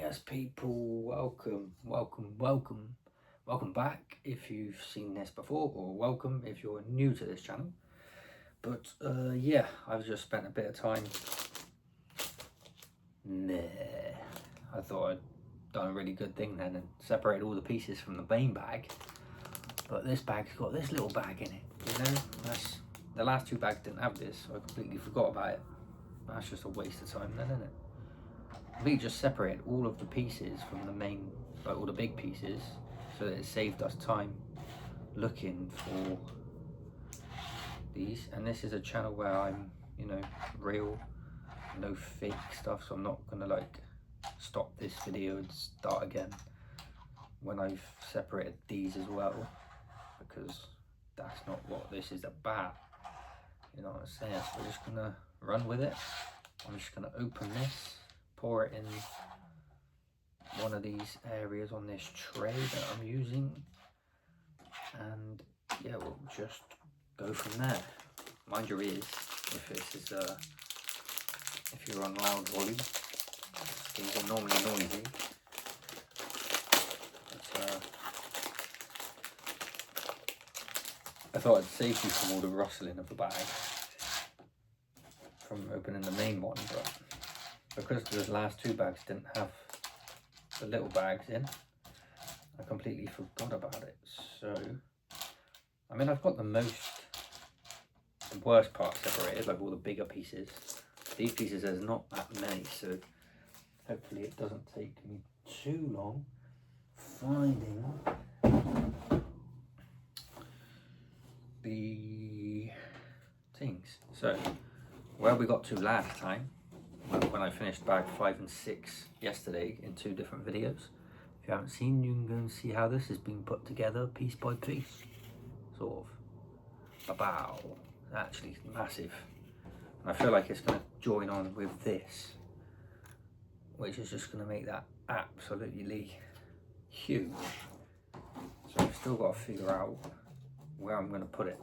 Yes, people, welcome back if you've seen this before, or welcome if you're new to this channel. But yeah, I've just spent a bit of time. I thought I'd done a really good thing then and separated all the pieces from the main bag. But this bag's got this little bag in it, you know? The last two bags didn't have this, so I completely forgot about it. That's just a waste of time then, isn't it? We just separated all of the pieces from the main, like all the big pieces, so that it saved us time looking for these. And this is a channel where I'm, you know, real, no fake stuff, so I'm not gonna like stop this video and start again when I've separated these as well, because that's not what this is about, you know what I'm saying? So we're just gonna run with it. I'm just gonna open this, pour it in one of these areas on this tray that I'm using, and yeah, we'll just go from there. Mind your ears if this is if you're on loud volume. These are normally noisy, but I thought I'd save you from all the rustling of the bag from opening the main one, but because those last two bags didn't have the little bags in, I completely forgot about it. So, I mean, I've got the worst part separated, like all the bigger pieces. These pieces, there's not that many, so hopefully it doesn't take me too long finding the things. So, where we got to last time, when I finished bag 5 and 6 yesterday in 2 different videos. If you haven't seen, you can go and see how this has been put together piece by piece, sort of. Bow, actually massive. And I feel like it's going to join on with this, which is just going to make that absolutely huge. So I've still got to figure out where I'm going to put it,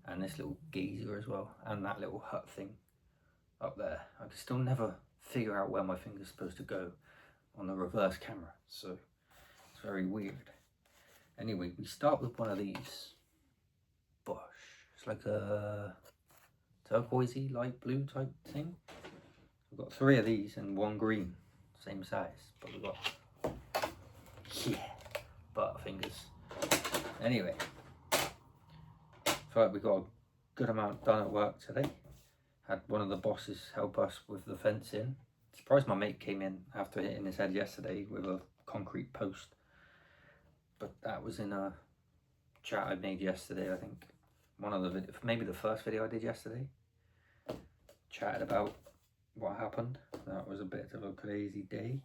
and this little geezer as well, and that little hut thing up there. I can still never figure out where my finger's supposed to go on the reverse camera, so it's very weird. Anyway, we start with one of these bush. It's like a turquoisey light blue type thing. We've got 3 of these and 1 green, same size, but we've got, yeah, butterfingers. Anyway, I feel like we got a good amount done at work today. Had one of the bosses help us with the fencing. Surprised my mate came in after hitting his head yesterday with a concrete post. But that was in a chat I made yesterday, I think. One of the maybe the first video I did yesterday. Chatted about what happened. That was a bit of a crazy day.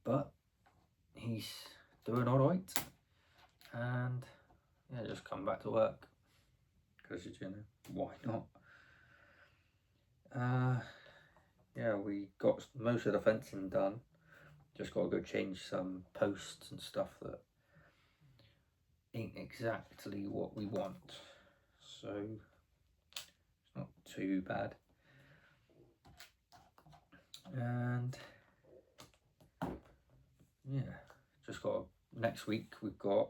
But he's doing alright. And yeah, just come back to work. Because, you know, why not? Yeah, we got most of the fencing done. Just got to go change some posts and stuff that ain't exactly what we want. So it's not too bad. And yeah, just got next week we've got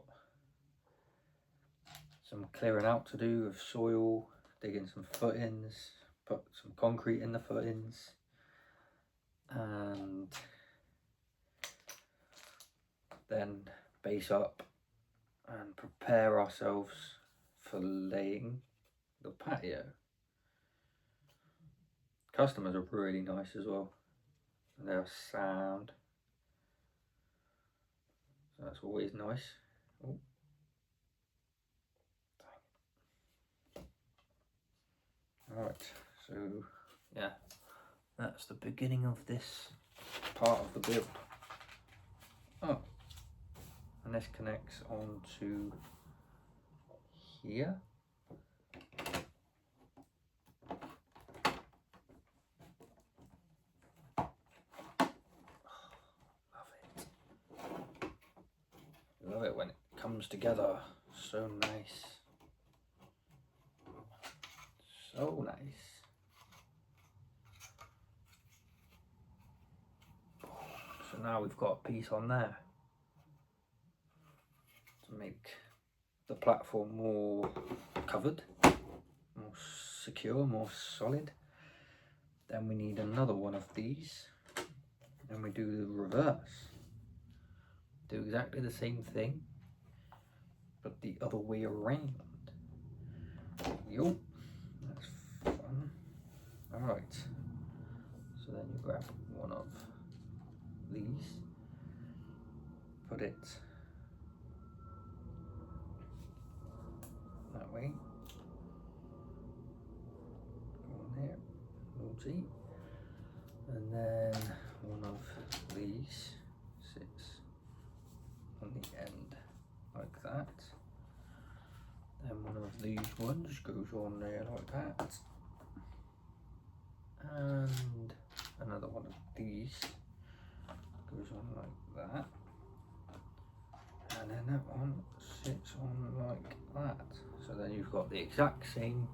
some clearing out to do of soil, digging some footings, put some concrete in the footings, and then base up and prepare ourselves for laying the patio. Customers are really nice as well, and they're sound, so that's always nice. Oh. Alright, so yeah, that's the beginning of this part of the build. Oh, and this connects on to here. Love it when it comes together. So nice. So nice. So now we've got a piece on there to make the platform more covered, more secure, more solid. Then we need another one of these, and we do the reverse. Do exactly the same thing, but the other way around. Yo, that's fun. Alright, so then you grab one of these, put it that way, on there, multi, and then one of these sits on the end like that. Then one of these ones goes on there like that, and another one of these goes on like that, and then that one sits on like that. So then you've got the exact same,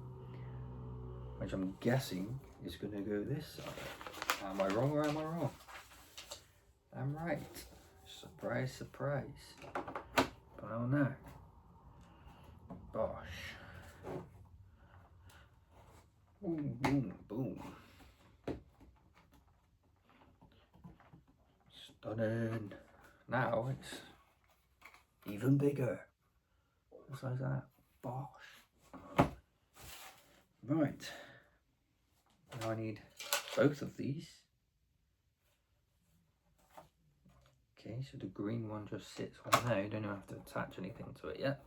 which I'm guessing is going to go this side. Am I wrong or am I wrong? I'm right. Surprise, surprise. But I don't know. Bosh. Boom, boom, boom. Stunning. Now it's even bigger. Just like that. Bosh. Right. Now I need both of these. Okay, so the green one just sits on there. You don't even have to attach anything to it yet.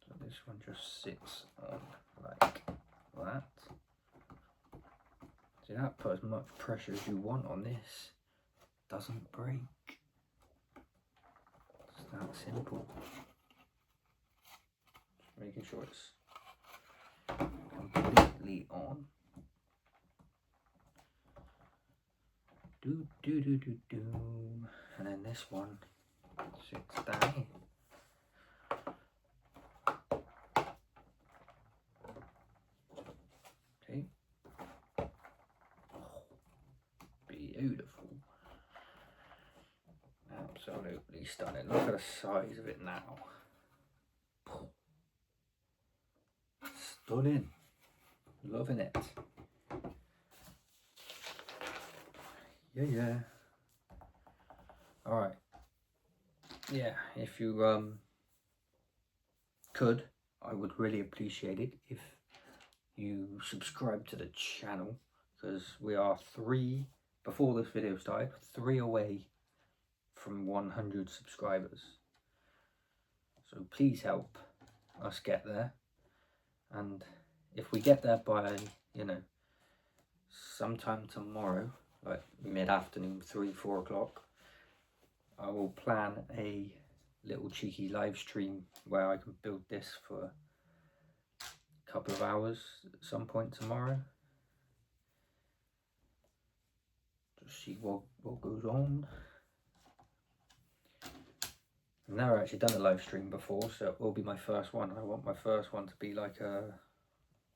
So this one just sits on like that. See, that put as much pressure as you want on this. Doesn't break. It's that simple. Just making sure it's completely on. Do do do do do, and then this one sits down here. Okay. Oh, beautiful. Absolutely stunning. Look at the size of it now. Stunning. Loving it. Yeah. Alright. Yeah, if you could, I would really appreciate it if you subscribe to the channel, because we are before this video started, 3 away from 100 subscribers. So please help us get there. And if we get there by, sometime tomorrow, like mid-afternoon, 3-4 o'clock, I will plan a little cheeky live stream where I can build this for a couple of hours at some point tomorrow. Just see what goes on. I've never actually done a live stream before, so it will be my first one. I want my first one to be like a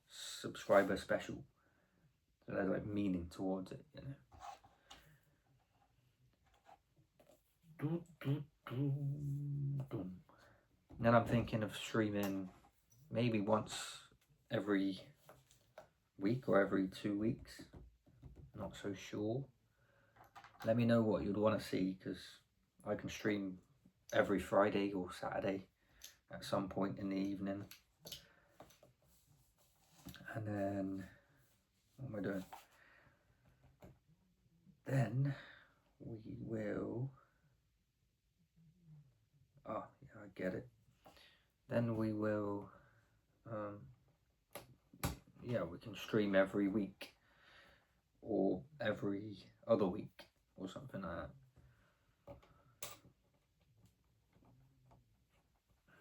subscriber special. So there's like meaning towards it, Then I'm thinking of streaming maybe once every week or every 2 weeks. Not so sure. Let me know what you'd want to see, because I can stream every Friday or Saturday at some point in the evening. And then, what am I doing? Then we will, oh yeah, I get it. Then we will, yeah, we can stream every week or every other week or something like that.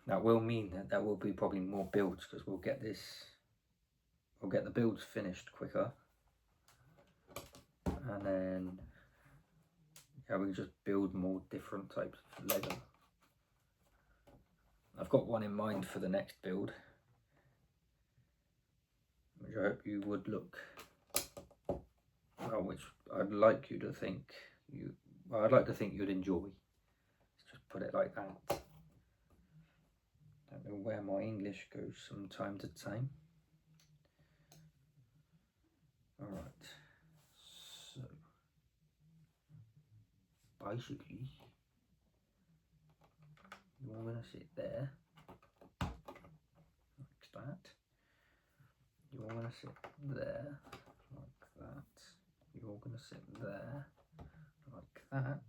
That will mean that there will be probably more builds, because we'll get the builds finished quicker, and then yeah, we just build more different types of Lego. I've got one in mind for the next build, which I hope you would look well, which I'd like you to think I'd like to think you'd enjoy. Let's just put it like that. Don't know where my English goes from time to time. All right, so basically you're going to sit there like that. You're going to sit there like that. You're going to sit there like that.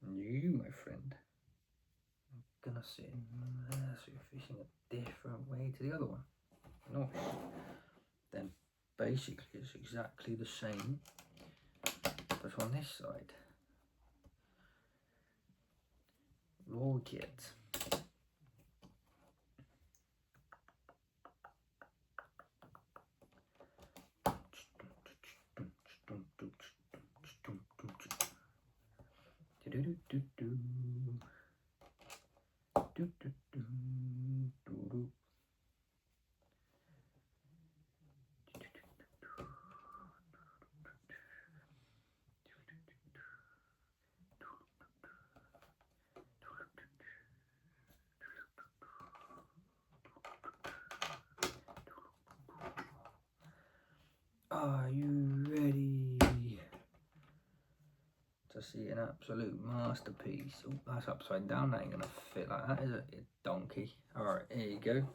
And you, my friend, are going to sit in there, so you're facing a different way to the other one. No. Then basically it's exactly the same, but on this side. Look it. Are you ready to see an absolute masterpiece? Oh, that's upside down. That ain't gonna fit like that, is it, you donkey? Alright, here you go.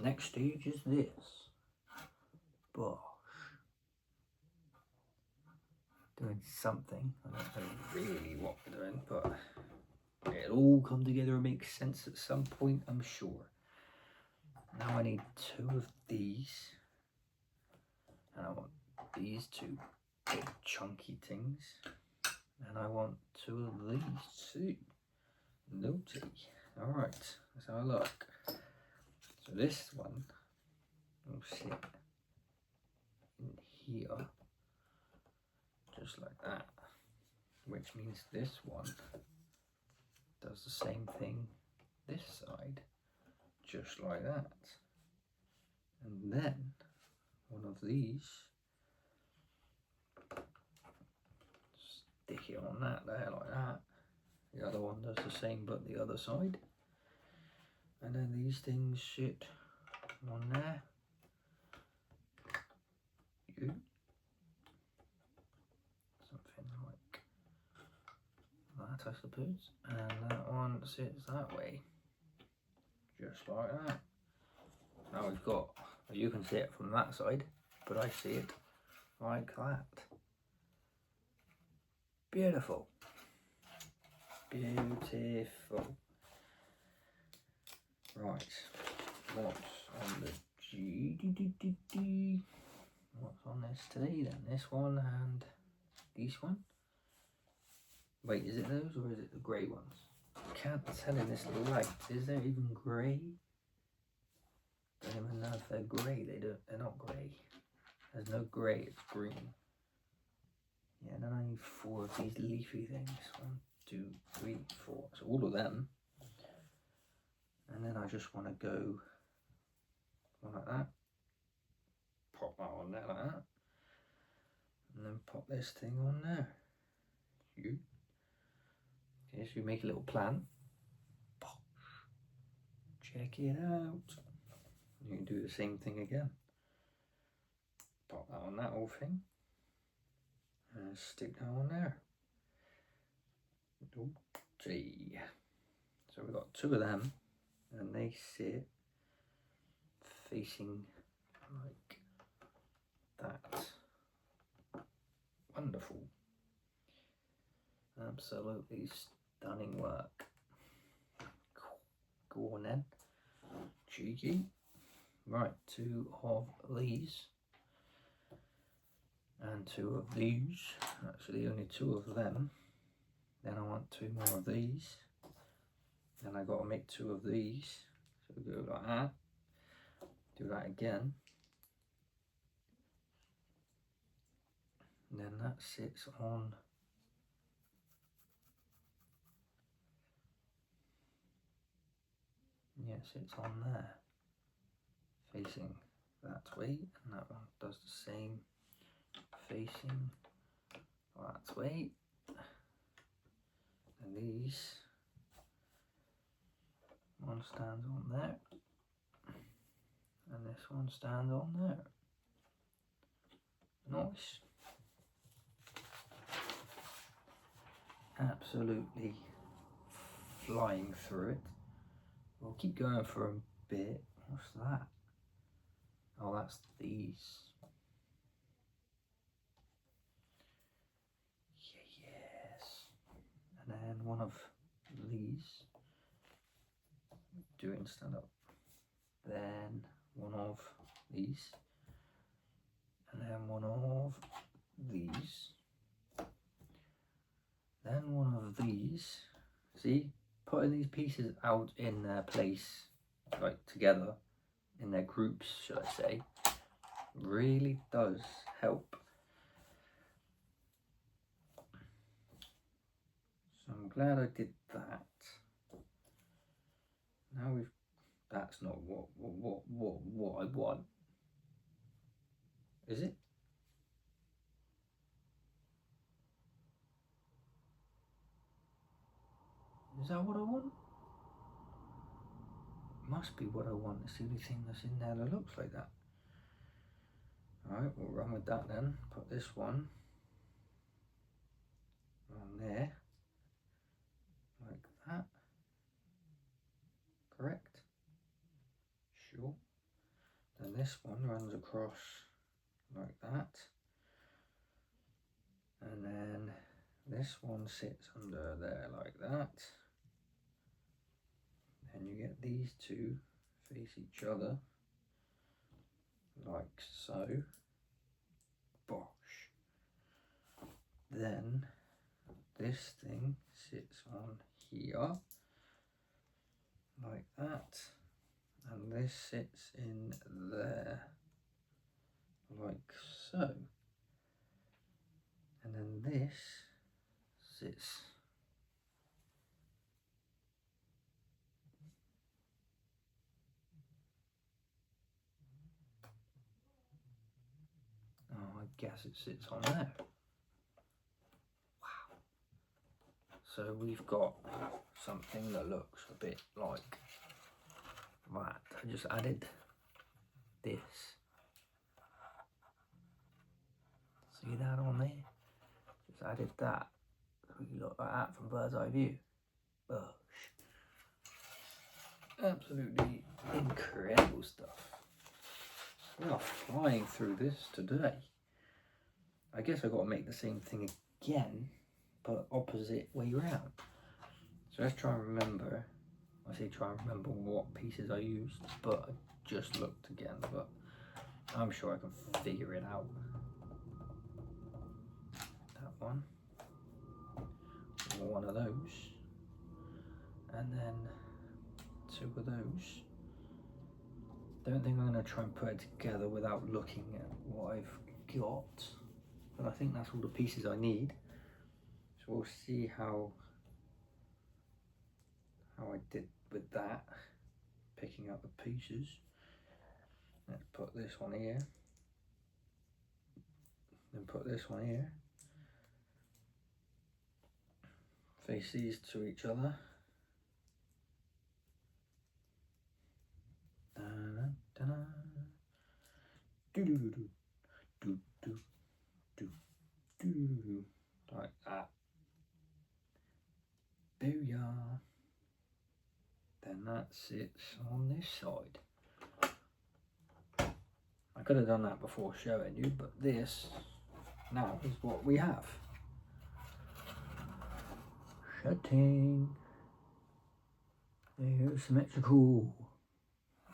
Next stage is this. Bosh. Doing something. I don't know really what we're doing, but it'll all come together and make sense at some point, I'm sure. Now I need 2 of these. And I want these 2 big chunky things. And I want 2 of these too. Naughty. Alright, let's have a look. So this one will sit in here, just like that. Which means this one does the same thing this side, just like that. And then one of these, stick it on that there like that. The other one does the same but the other side. And then these things sit on there. Something like that, I suppose. And that one sits that way. Just like that. Now we've got, you can see it from that side, but I see it like that. Beautiful. Beautiful. Right, what's on the G? What's on this today then? This one and this one? Wait, is it those or is it the grey ones? I can't tell in this light. Is there even grey? I don't even know if they're grey. They're not grey. There's no grey, it's green. Yeah, and then I need 4 of these leafy things. 1, 2, 3, 4. So all of them. And then I just want to go one like that. Pop that on there like that. And then pop this thing on there. Okay, so you make a little plan. Check it out. You can do the same thing again. Pop that on that whole thing. And stick that on there. Okay. So we've got 2 of them. And they sit facing like that. Wonderful. Absolutely stunning work. Go on then. Cheeky. Right, 2 of these. And 2 of these. Actually only 2 of them. Then I want 2 more of these. Then I got to make 2 of these. So go like that. Do that again. And then that sits on sits on there. Facing that way. And that one does the same. facing that way, and these one stands on there, and this one stands on there. Nice. Absolutely flying through it. We'll keep going for a bit. What's that? Oh, that's these. Yes. And then one of these. Do it and stand up. Then one of these. And then one of these. Then one of these. See, putting these pieces out in their place, like together, in their groups, should I say, really does help. So I'm glad I did that. Now we've, that's not what I want. Is it? Is that what I want? Must be what I want. It's the only thing that's in there that looks like that. Alright, we'll run with that then. Put this one on there. Like that. Correct? Sure. Then this one runs across like that. And then this one sits under there like that. And you get these two face each other like so. Bosh. Then this thing sits on here like that, and this sits in there like so, and then this sits I guess it sits on there. Wow. So we've got something that looks a bit like that. I just added this. See that on there? Just added that. We look like that from bird's eye view. Bush. Absolutely incredible stuff. We are flying through this today. I guess I've got to make the same thing again, but opposite way round. So let's try and remember. I say try and remember what pieces I used, but I just looked again, but I'm sure I can figure it out. That one. One of those. And then two of those. Don't think I'm going to try and put it together without looking at what I've got. But I think that's all the pieces I need. So we'll see how I did with that. Picking up the pieces. Let's put this one here. Then put this one here. Face these to each other. Like that. Booyah. Then that sits on this side. I could have done that before showing you, but this now is what we have. Shutting. There you go, symmetrical.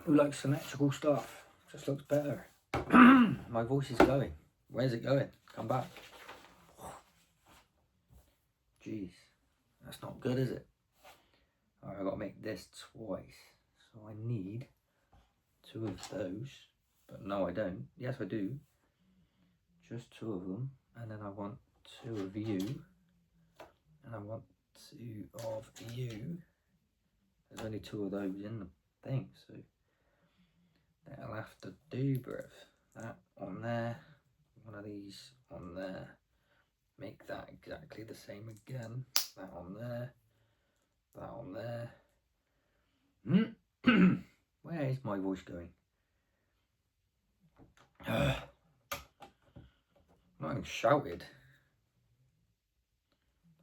Who likes symmetrical stuff? Just looks better. My voice is going. Where's it going? Come back. Jeez, that's not good, is it? Alright, I've got to make this twice. So I need two of those. But no, I don't. Yes, I do. Just two of them. And then I want two of you. And I want two of you. There's only two of those in the thing, so that'll have to do, bruv. That on there, one of these on there, make that exactly the same again, that on there, that on there. Where is my voice going? I'm not even shouted.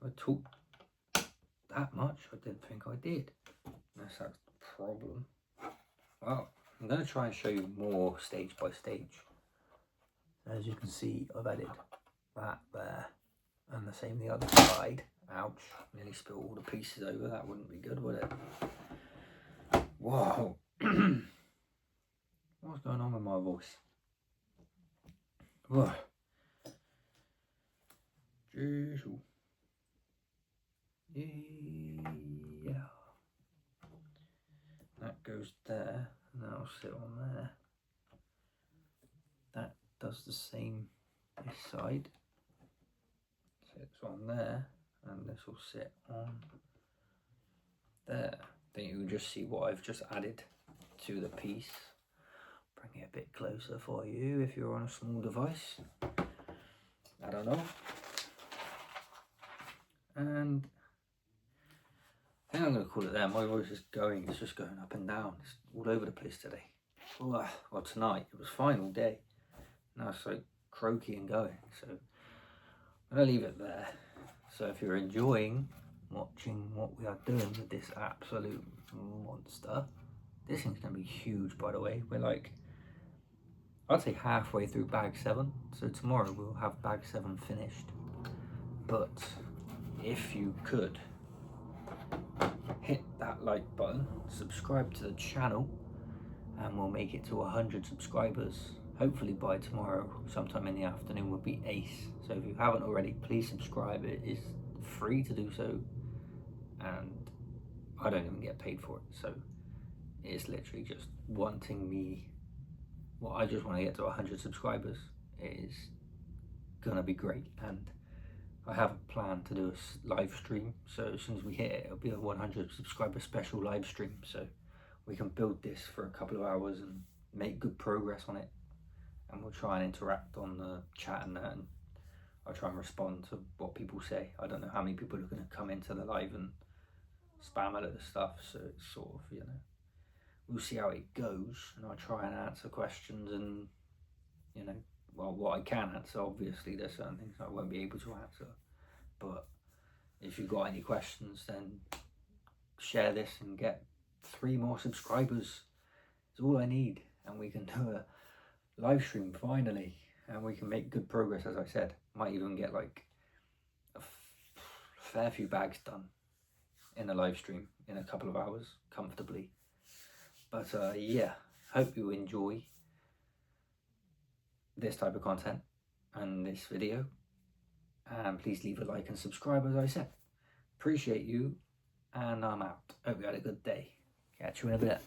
I talked that much? I didn't think I did. That's the problem. Well, I'm going to try and show you more stage by stage. As you can see, I've added that there, and the same the other side. Ouch, nearly spilled all the pieces over. That wouldn't be good, would it? Whoa. What's going on with my voice? Whoa. Jeez. Yeah. That goes there, and that'll sit on there. That does the same this side. Sits on there, and this will sit on there. Then you can just see what I've just added to the piece. Bring it a bit closer for you if you're on a small device. I don't know. And I think I'm going to call it there. My voice is going, it's just going up and down. It's all over the place today. Well, tonight it was fine all day. Now it's like croaky and going. So I'm going to leave it there. So if you're enjoying watching what we are doing with this absolute monster, this thing's going to be huge, by the way. We're like, I'd say halfway through bag 7. So tomorrow we'll have bag 7 finished. But if you could hit that like button, subscribe to the channel, and we'll make it to 100 subscribers. Hopefully by tomorrow, sometime in the afternoon, will be ace. So if you haven't already, please subscribe. It is free to do so, and I don't even get paid for it. So it's literally just wanting me. Well, I just want to get to 100 subscribers. It is gonna be great, and I have a plan to do a live stream, so as soon as we hit it, it'll be a 100 subscriber special live stream, so we can build this for a couple of hours and make good progress on it, and we'll try and interact on the chat and that, and I'll try and respond to what people say. I don't know how many people are going to come into the live and spam a lot of stuff, so it's sort of, you know, we'll see how it goes, and I'll try and answer questions and, you know, well, what I can answer. Obviously there's certain things I won't be able to answer, but if you've got any questions, then share this and get 3 more subscribers. It's all I need, and we can do a live stream finally, and we can make good progress. As I said, might even get like a fair few bags done in a live stream in a couple of hours comfortably. But yeah, hope you enjoy this type of content and this video, and please leave a like and subscribe, as I said. Appreciate you, and I'm out. Hope you had a good day. Catch you in a bit.